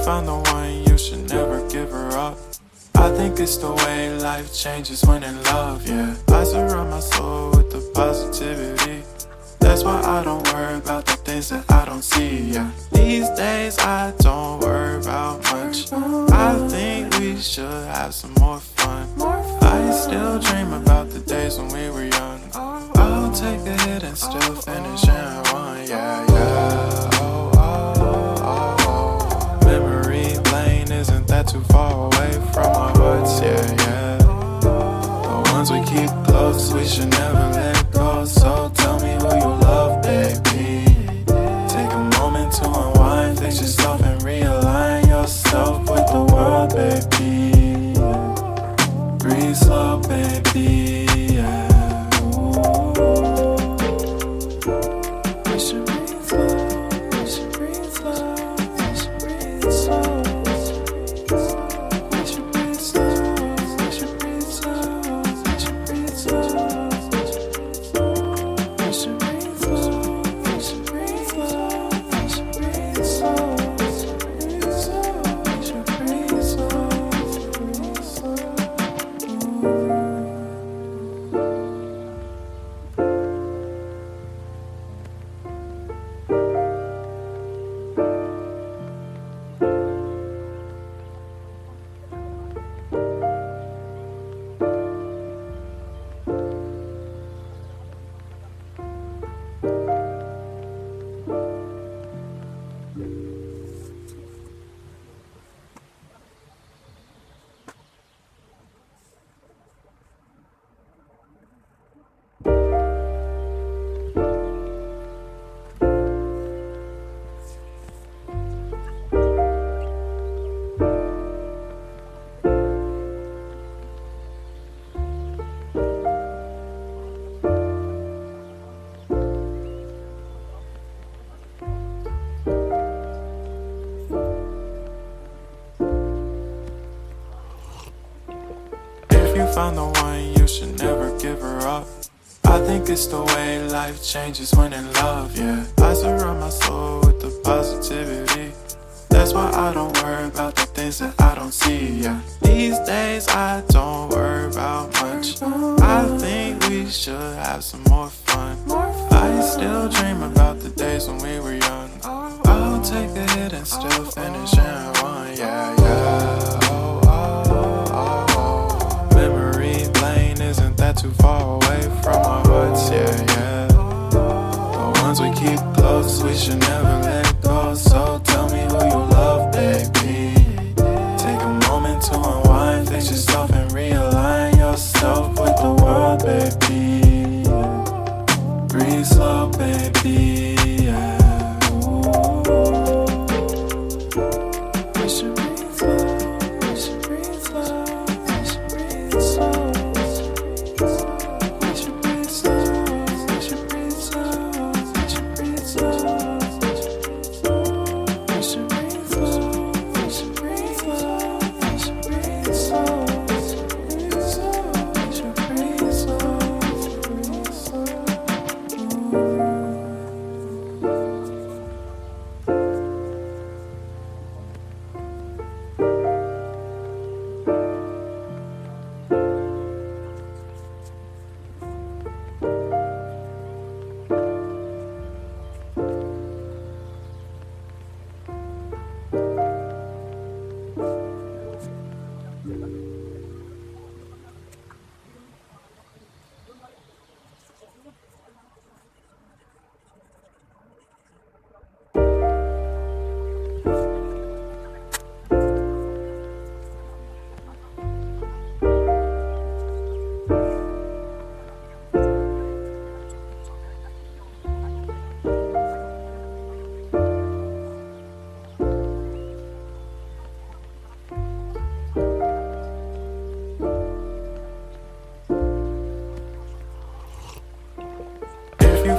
found the one, you should never give her up. I think it's the way life changes when in love, yeah. I surround my soul with the positivity. That's why I don't worry about the things that I don't see, yeah. These days I don't worry about much. I think we should have some more fun. I still dream about the days when we were young. I'll take a hit and still finish in one, yeah, yeah. Oh, oh, oh, oh. Memory lane isn't that too far away from our hearts, yeah, yeah. The ones we keep close, we should never let go. So tell me who you love, baby. Take a moment to unwind, fix yourself and realign yourself with the world, baby. Breathe slow, baby, yeah. We should breathe slow, we should breathe slow, we should breathe slow. We should breathe slow, we should breathe slow, we should breathe slow. We should breathe slow, we should breathe slow, we should breathe slow. We should breathe slow, we should breathe slow. Found the one, you should never give her up. I think it's the way life changes when in love, yeah. I surround my soul with the positivity. That's why I don't worry about the things that I don't see, yeah. These days I don't worry about much. I think we should have some more fun. I still dream about the days when we were young. I'll take a hit and still finish in one, yeah, yeah. Oh, oh, oh, oh. Memory lane isn't that too far away from our hearts, yeah, yeah. The ones we keep close, we should never let go. So tell me who you love, baby. Take a moment to unwind, fix yourself and realign yourself with the world, baby. Breathe slow, baby, yeah. We should breathe slow, we should breathe slow, we should breathe slow. We should breathe slow, we should breathe slow, we should breathe slow. We should breathe slow, we should breathe slow, we should breathe slow. We should breathe slow, we should breathe slow.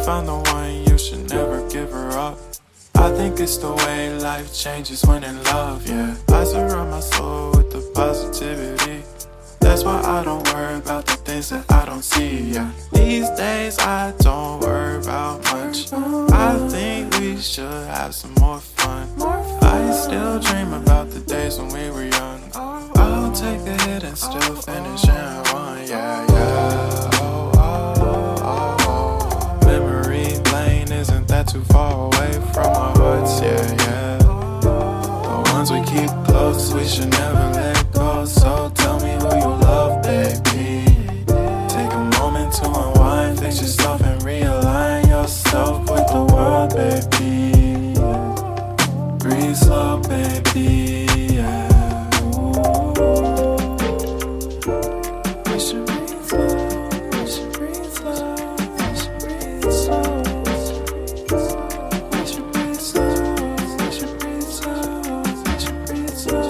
Found the one, you should never give her up. I think it's the way life changes when in love, yeah. I surround my soul with the positivity. That's why I don't worry about the things that I don't see, yeah. These days I don't worry about much. I think we should have some more fun. I still dream about the days when we were young. I'll take a hit and still finish in one. Yeah, yeah. Oh, oh, oh, oh. Memory lane, isn't that too far away from our hearts? Yeah, yeah. The ones we keep close, we should never let go. So tell me who you love, baby. Take a moment to unwind, fix yourself and realign yourself with the world, baby. Breathe slow, baby, yeah. We should breathe slow, we should breathe slow, we should breathe slow. We should breathe slow, we should breathe slow, we should breathe slow.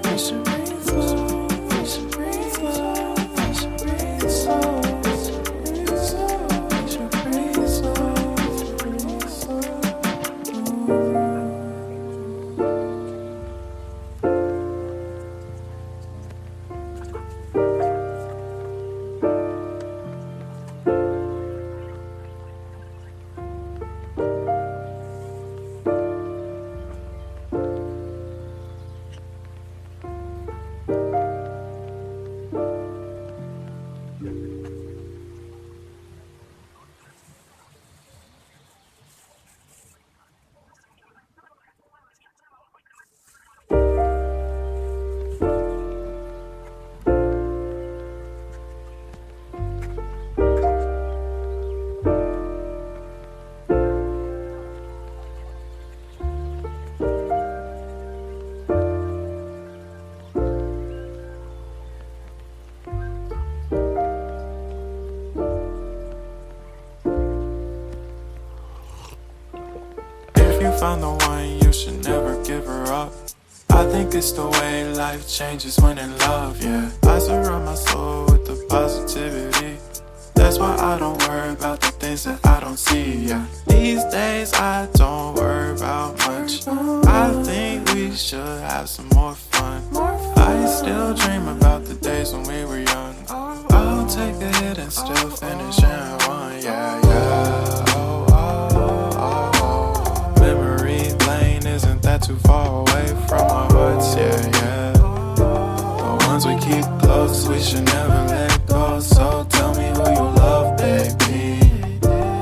We should breathe slow, we should breathe slow, we should breathe slow. We should breathe slow, breathe slow. Found the one, you should never give her up. I think it's the way life changes when in love, yeah. I surround my soul with the positivity. That's why I don't worry about the things that I don't see, yeah. These days I don't worry about much. I think we should have some more fun. I still dream about the days when we were young. I'll take a hit and still finish in one, yeah, yeah. Oh, oh, oh, oh. Memory lane, isn't that too far away from our hearts? Yeah, yeah. The ones we keep close, we should never let go. So tell me who you love, baby.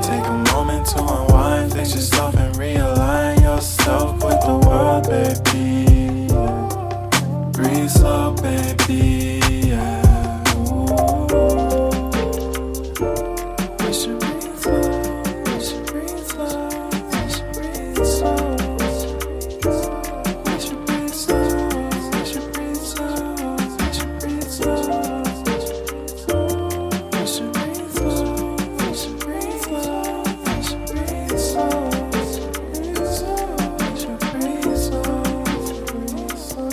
Take a moment to unwind, fix yourself and realign yourself with the world, baby. Breathe slow, baby, yeah. We should breathe slow, we should breathe slow, we should breathe slow. We should breathe slow, we should breathe slow, we should breathe slow. We should breathe slow, we should breathe slow, we should breathe slow. We should breathe slow, breathe slow.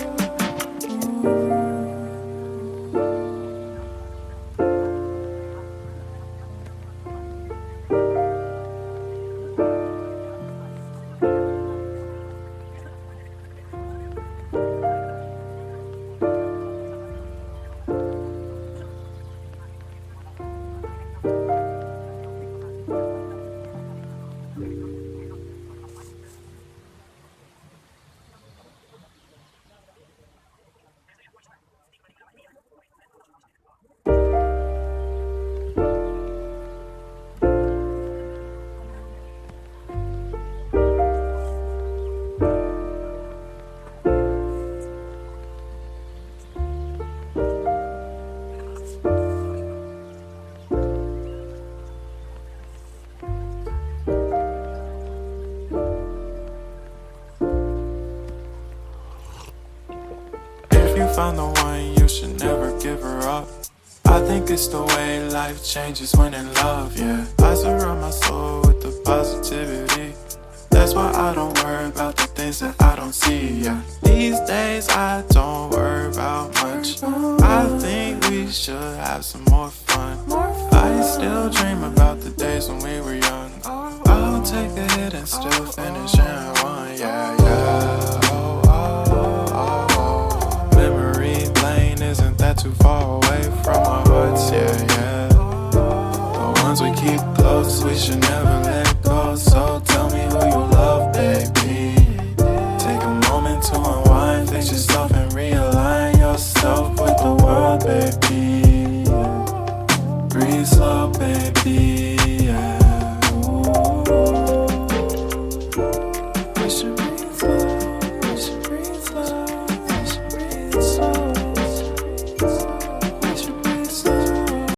Found the one, you should never give her up. I think it's the way life changes when in love, yeah. I surround my soul with the positivity. That's why I don't worry about the things that I don't see, yeah. These days I don't worry about much. I think we should have some more fun. I still dream about the days when we were young. I'll take a hit and still finish in one, yeah, yeah.